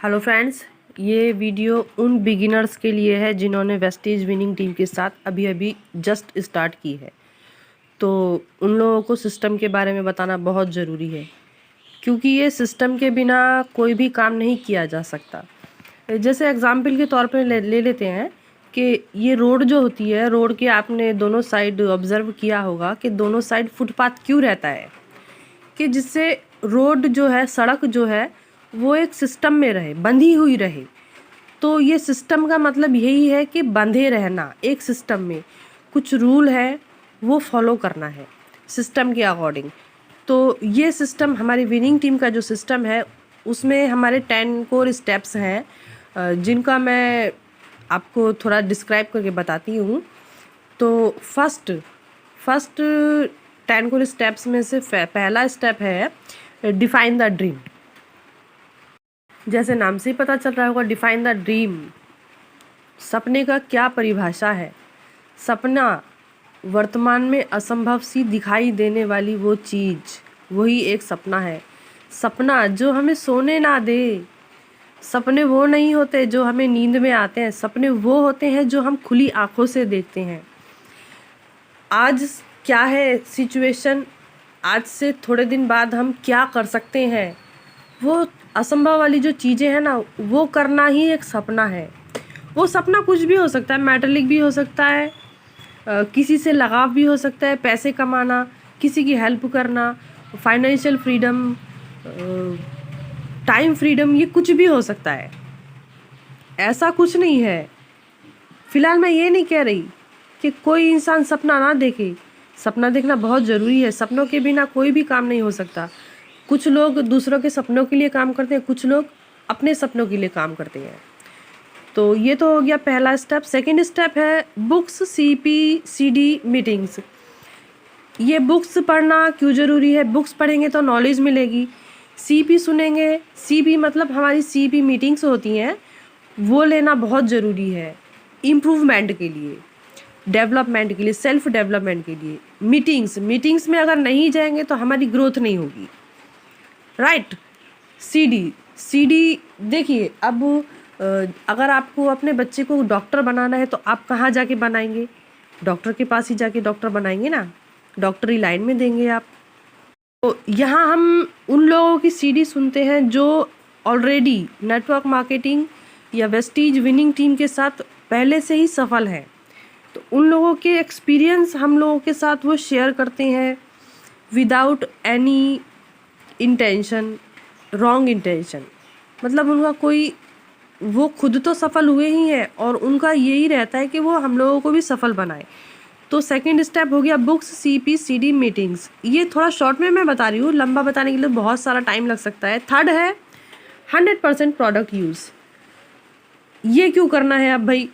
Hello friends, ये video उन beginners के लिए है जिन्होंने वेस्टेज विनिंग टीम के साथ अभी अभी जस्ट स्टार्ट की है। तो उन लोगों को सिस्टम के बारे में बताना बहुत ज़रूरी है, क्योंकि ये सिस्टम के बिना कोई भी काम नहीं किया जा सकता। जैसे एग्जाम्पल के तौर पर ले लेते हैं कि ये रोड जो होती है, रोड के आपने दोनों साइड ऑब्जर्व किया होगा कि दोनों साइड फुटपाथ क्यों रहता है, कि जिससे रोड जो है, सड़क जो है, वो एक सिस्टम में रहे, बंधी हुई रहे। तो ये सिस्टम का मतलब यही है कि बंधे रहना एक सिस्टम में, कुछ रूल है वो फॉलो करना है सिस्टम के अकॉर्डिंग। तो ये सिस्टम हमारी विनिंग टीम का जो सिस्टम है, उसमें हमारे 10 कोर स्टेप्स हैं, जिनका मैं आपको थोड़ा डिस्क्राइब करके बताती हूँ। तो फर्स्ट 10 कोर स्टेप्स में से पहला स्टेप है डिफाइन द ड्रीम। जैसे नाम से ही पता चल रहा होगा, डिफाइन द ड्रीम। सपने का क्या परिभाषा है? सपना वर्तमान में असंभव सी दिखाई देने वाली वो चीज़, वही एक सपना है। सपना जो हमें सोने ना दे। सपने वो नहीं होते जो हमें नींद में आते हैं, सपने वो होते हैं जो हम खुली आंखों से देखते हैं। आज क्या है सिचुएशन, आज से थोड़े दिन बाद हम क्या कर सकते हैं, वो असंभव वाली जो चीज़ें हैं ना, वो करना ही एक सपना है। वो सपना कुछ भी हो सकता है, मैटेरियलिक भी हो सकता है, किसी से लगाव भी हो सकता है, पैसे कमाना, किसी की हेल्प करना, फाइनेंशियल फ्रीडम, टाइम फ्रीडम, ये कुछ भी हो सकता है। ऐसा कुछ नहीं है। फिलहाल मैं ये नहीं कह रही कि कोई इंसान सपना ना देखे। सपना देखना बहुत ज़रूरी है। सपनों के बिना कोई भी काम नहीं हो सकता। कुछ लोग दूसरों के सपनों के लिए काम करते हैं, कुछ लोग अपने सपनों के लिए काम करते हैं। तो ये तो हो गया पहला स्टेप। सेकंड स्टेप है बुक्स, CPCD मीटिंग्स। ये बुक्स पढ़ना क्यों ज़रूरी है? बुक्स पढ़ेंगे तो नॉलेज मिलेगी। CP सुनेंगे, CP मतलब हमारी CP मीटिंग्स होती हैं, वो लेना बहुत ज़रूरी है इम्प्रूवमेंट के लिए, डेवलपमेंट के लिए, सेल्फ डेवलपमेंट के लिए। मीटिंग्स में अगर नहीं जाएंगे तो हमारी ग्रोथ नहीं होगी, राइट। CD देखिए, अब अगर आपको अपने बच्चे को डॉक्टर बनाना है तो आप कहाँ जाके बनाएंगे? डॉक्टर के पास ही जाके डॉक्टर बनाएंगे ना, डॉक्टरी लाइन में देंगे आप। तो यहाँ हम उन लोगों की CD सुनते हैं जो ऑलरेडी नेटवर्क मार्केटिंग या वेस्टीज विनिंग टीम के साथ पहले से ही सफल हैं। तो उन लोगों के एक्सपीरियंस हम लोगों के साथ वो शेयर करते हैं without any intention, wrong intention. मतलब उनका कोई, वो खुद तो सफल हुए ही हैं और उनका यही रहता है कि वो हम लोगों को भी सफल बनाए। तो सेकंड स्टेप हो गया बुक्स, CPCD मीटिंग्स। ये थोड़ा शॉर्ट में मैं बता रही हूँ, लंबा बताने के लिए बहुत सारा टाइम लग सकता है। थर्ड है 100% प्रोडक्ट यूज़। ये क्यों करना है? अब भाई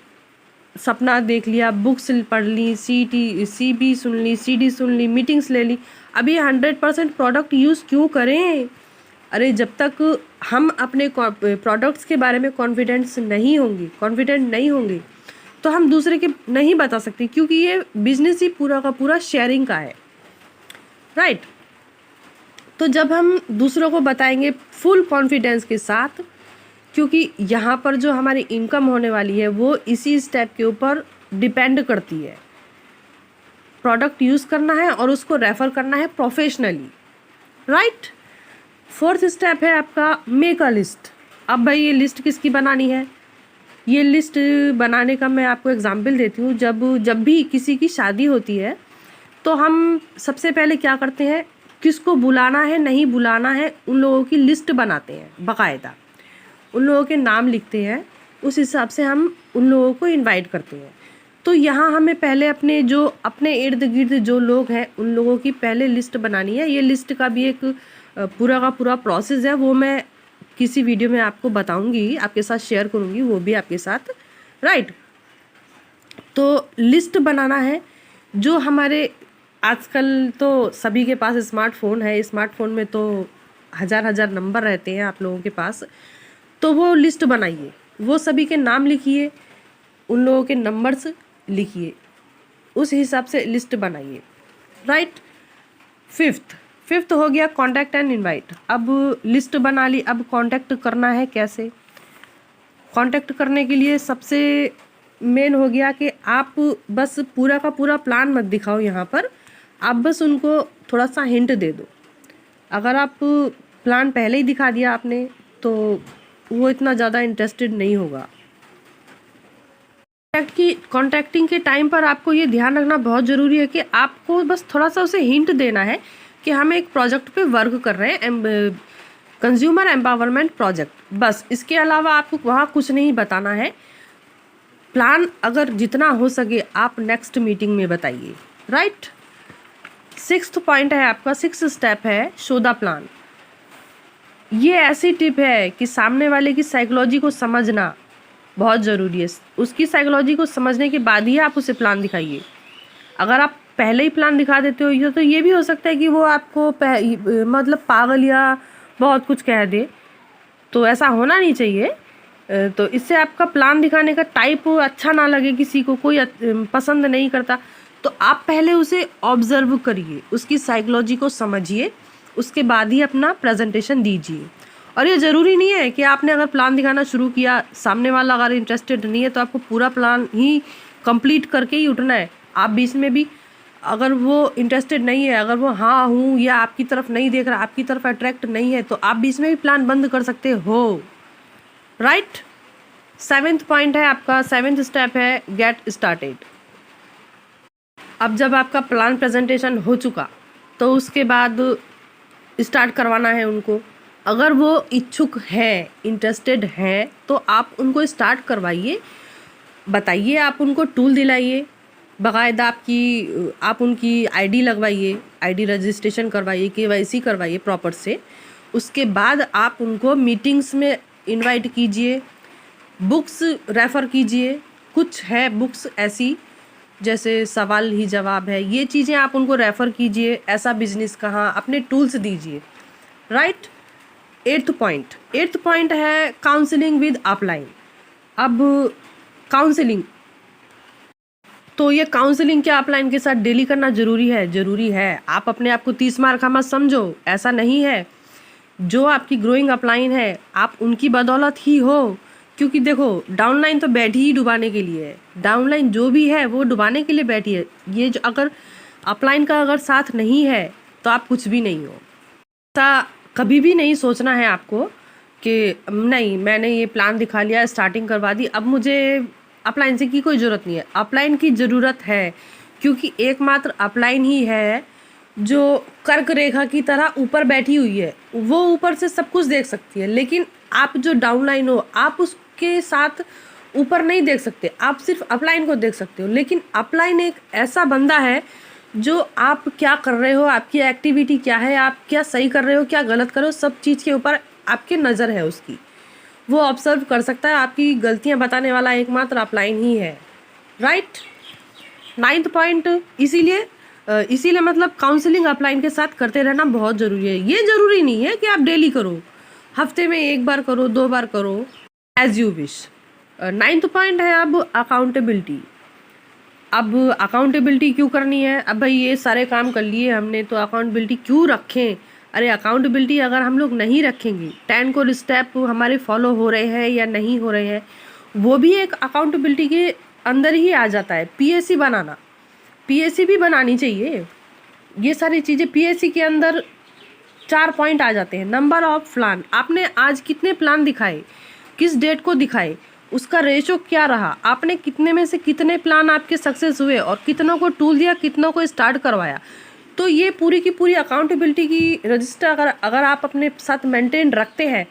सपना देख लिया, बुक्स पढ़ ली, CP सुन ली, CD सुन ली, मीटिंग्स ले ली, अब ये 100% प्रोडक्ट यूज़ क्यों करें? अरे जब तक हम अपने प्रोडक्ट्स के बारे में कॉन्फिडेंट नहीं होंगे तो हम दूसरे के नहीं बता सकते, क्योंकि ये बिजनेस ही पूरा का पूरा शेयरिंग का है, राइट। तो जब हम दूसरों को बताएंगे फुल कॉन्फिडेंस के साथ, क्योंकि यहाँ पर जो हमारी इनकम होने वाली है वो इसी स्टेप के ऊपर डिपेंड करती है। प्रोडक्ट यूज़ करना है और उसको रेफ़र करना है प्रोफेशनली, राइट। फोर्थ स्टेप है आपका मेक अ लिस्ट। अब भाई ये लिस्ट किसकी बनानी है? ये लिस्ट बनाने का मैं आपको एग्जांपल देती हूँ। जब भी किसी की शादी होती है तो हम सबसे पहले क्या करते हैं, किसको बुलाना है, नहीं बुलाना है, उन लोगों की लिस्ट बनाते हैं बाकायदा, उन लोगों के नाम लिखते हैं, उस हिसाब से हम उन लोगों को इनवाइट करते हैं। तो यहाँ हमें पहले अपने इर्द गिर्द जो लोग हैं उन लोगों की पहले लिस्ट बनानी है। ये लिस्ट का भी एक पूरा का पूरा प्रोसेस है, वो मैं किसी वीडियो में आपको बताऊंगी, आपके साथ शेयर करूंगी वो भी आपके साथ, राइट। तो लिस्ट बनाना है। जो हमारे आजकल तो सभी के पास स्मार्टफोन है, स्मार्टफोन में तो हज़ार नंबर रहते हैं आप लोगों के पास। तो वो लिस्ट बनाइए, वो सभी के नाम लिखिए, उन लोगों के नंबर्स लिखिए, उस हिसाब से लिस्ट बनाइए, राइट। फिफ्थ हो गया कॉन्टैक्ट एंड इनवाइट। अब लिस्ट बना ली, अब कॉन्टैक्ट करना है कैसे? कांटेक्ट करने के लिए सबसे मेन हो गया कि आप बस पूरा का पूरा प्लान मत दिखाओ यहाँ पर, आप बस उनको थोड़ा सा हिंट दे दो। अगर आप प्लान पहले ही दिखा दिया आपने तो वो इतना ज़्यादा इंटरेस्टेड नहीं होगा। कॉन्टैक्टिंग के टाइम पर आपको ये ध्यान रखना बहुत ज़रूरी है कि आपको बस थोड़ा सा उसे हिंट देना है कि हम एक प्रोजेक्ट पे वर्क कर रहे हैं, कंज्यूमर एम्पावरमेंट प्रोजेक्ट, बस। इसके अलावा आपको वहाँ कुछ नहीं बताना है। प्लान अगर जितना हो सके आप नेक्स्ट मीटिंग में बताइए, राइट। 6th पॉइंट है आपका, 6th स्टेप है शो द प्लान। ये ऐसी टिप है कि सामने वाले की साइकोलॉजी को समझना बहुत ज़रूरी है। उसकी साइकोलॉजी को समझने के बाद ही आप उसे प्लान दिखाइए। अगर आप पहले ही प्लान दिखा देते हो तो ये भी हो सकता है कि वो आपको मतलब पागल या बहुत कुछ कह दे, तो ऐसा होना नहीं चाहिए। तो इससे आपका प्लान दिखाने का टाइप अच्छा ना लगे, किसी को कोई पसंद नहीं करता। तो आप पहले उसे ऑब्जर्व करिए, उसकी साइकोलॉजी को समझिए, उसके बाद ही अपना प्रेजेंटेशन दीजिए। और ये ज़रूरी नहीं है कि आपने अगर प्लान दिखाना शुरू किया, सामने वाला अगर इंटरेस्टेड नहीं है तो आपको पूरा प्लान ही कंप्लीट करके ही उठना है। आप बीच में भी अगर वो इंटरेस्टेड नहीं है, अगर वो हाँ हूँ या आपकी तरफ नहीं देख रहा, आपकी तरफ अट्रैक्ट नहीं है, तो आप बीच में भी प्लान बंद कर सकते हो, राइट। 7th पॉइंट है आपका, 7th स्टेप है गेट स्टार्टेड। अब जब आपका प्लान प्रेजेंटेशन हो चुका तो उसके बाद स्टार्ट करवाना है उनको। अगर वो इच्छुक है, इंटरेस्टेड हैं, तो आप उनको स्टार्ट करवाइए, बताइए, आप उनको टूल दिलाइए, बाकायदा आप उनकी आईडी लगवाइए, आईडी रजिस्ट्रेशन करवाइए, KYC करवाइए प्रॉपर से। उसके बाद आप उनको मीटिंग्स में इनवाइट कीजिए, बुक्स रेफ़र कीजिए। कुछ है बुक्स ऐसी जैसे सवाल ही जवाब है, ये चीज़ें आप उनको रेफ़र कीजिए। ऐसा बिजनेस कहाँ, अपने टूल्स दीजिए, राइट। 8th पॉइंट है काउंसलिंग विद अपलाइन। अब काउंसलिंग, तो ये काउंसलिंग क्या अपलाइन के साथ डेली करना ज़रूरी है। आप अपने आप को 30 मार खा मत समझो, ऐसा नहीं है। जो आपकी ग्रोइंग अपलाइन है आप उनकी बदौलत ही हो, क्योंकि देखो डाउनलाइन तो बैठी ही डुबाने के लिए है। डाउनलाइन जो भी है वो डुबाने के लिए बैठी है। ये जो अगर अपलाइन का अगर साथ नहीं है तो आप कुछ भी नहीं हो। ऐसा कभी भी नहीं सोचना है आपको कि नहीं, मैंने ये प्लान दिखा लिया, स्टार्टिंग करवा दी, अब मुझे अपलाइन से की कोई ज़रूरत नहीं है। अपलाइन की ज़रूरत है, क्योंकि एकमात्र अपलाइन ही है जो कर्क रेखा की तरह ऊपर बैठी हुई है। वो ऊपर से सब कुछ देख सकती है, लेकिन आप जो डाउनलाइन हो आप उसके साथ ऊपर नहीं देख सकते, आप सिर्फ अपलाइन को देख सकते हो। लेकिन अपलाइन एक ऐसा बंदा है जो आप क्या कर रहे हो, आपकी एक्टिविटी क्या है, आप क्या सही कर रहे हो, क्या गलत कर रहे हो, सब चीज़ के ऊपर आपके नज़र है उसकी। वो ऑब्जर्व कर सकता है, आपकी गलतियां बताने वाला एकमात्र अपलाइन ही है, राइट। 9th पॉइंट, इसीलिए मतलब काउंसलिंग अपलाइन के साथ करते रहना बहुत ज़रूरी है। ये ज़रूरी नहीं है कि आप डेली करो, हफ्ते में 1 बार करो, 2 बार करो, as you wish. 9th point है अब अकाउंटेबिलिटी। अब अकाउंटेबिलिटी क्यों करनी है? अब भाई ये सारे काम कर लिए हमने तो अकाउंटेबिलिटी क्यों रखें? अरे अकाउंटेबिलिटी अगर हम लोग नहीं रखेंगे, 10 कोर स्टेप हमारे फॉलो हो रहे हैं या नहीं हो रहे हैं, वो भी एक अकाउंटेबिलिटी के अंदर ही आ जाता है। PAC बनाना, PAC भी बनानी चाहिए। ये सारी चीज़ें PAC के अंदर 4 पॉइंट आ जाते हैं। नंबर ऑफ प्लान, आपने आज कितने प्लान दिखाए, किस डेट को दिखाए, उसका रेशो क्या रहा, आपने कितने में से कितने प्लान आपके सक्सेस हुए और कितनों को टूल दिया, कितनों को स्टार्ट करवाया। तो ये पूरी की पूरी अकाउंटेबिलिटी की रजिस्टर अगर आप अपने साथ मेंटेन रखते हैं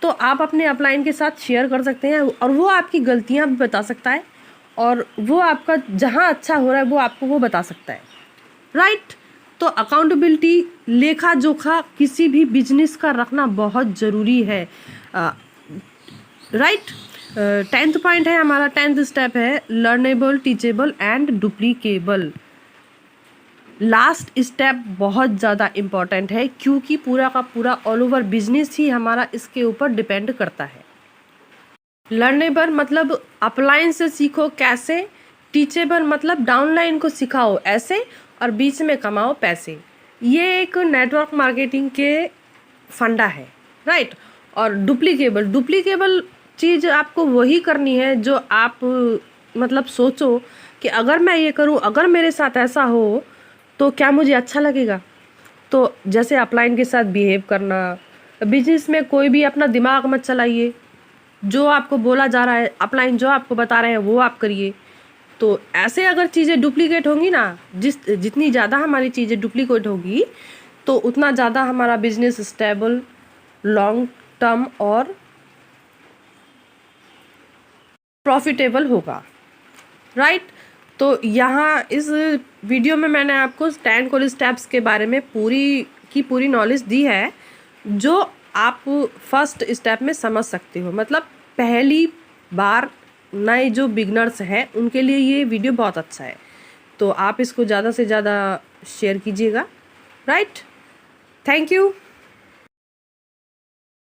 तो आप अपने अपलाइन के साथ शेयर कर सकते हैं, और वो आपकी गलतियां भी बता सकता है, और वो आपका जहां अच्छा हो रहा है वो आपको वो बता सकता है, राइट। तो अकाउंटेबिलिटी, लेखा जोखा किसी भी बिजनेस का रखना बहुत ज़रूरी है, राइट। 10th पॉइंट है हमारा, 10th स्टेप है learnable, teachable and duplicable. Last step बहुत ज़्यादा इम्पॉर्टेंट है, क्योंकि पूरा का पूरा ऑल ओवर बिजनेस ही हमारा इसके ऊपर डिपेंड करता है। लर्नेबल मतलब अपलाइन से सीखो कैसे, टीचेबल मतलब डाउनलाइन को सिखाओ ऐसे, और बीच में कमाओ पैसे। ये एक नेटवर्क मार्केटिंग के फंडा है, राइट। और डुप्लीकेबल चीज़ आपको वही करनी है जो आप मतलब सोचो कि अगर मैं ये करूँ, अगर मेरे साथ ऐसा हो तो क्या मुझे अच्छा लगेगा। तो जैसे अपलाइन के साथ बिहेव करना, बिजनेस में कोई भी अपना दिमाग मत चलाइए, जो आपको बोला जा रहा है, अपलाइन जो आपको बता रहे हैं वो आप करिए। तो ऐसे अगर चीज़ें डुप्लीकेट होंगी ना, जितनी ज़्यादा हमारी चीज़ें डुप्लीकेट होगी तो उतना ज़्यादा हमारा बिजनेस स्टेबल, लॉन्ग टर्म और प्रॉफिटेबल होगा, राइट। तो यहाँ इस वीडियो में मैंने आपको 10 कोर स्टेप्स के बारे में पूरी नॉलेज दी है, जो आप फर्स्ट स्टेप में समझ सकते हो। मतलब पहली बार नए जो बिगनर्स हैं उनके लिए ये वीडियो बहुत अच्छा है। तो आप इसको ज़्यादा से ज़्यादा शेयर कीजिएगा, राइट। Thank you.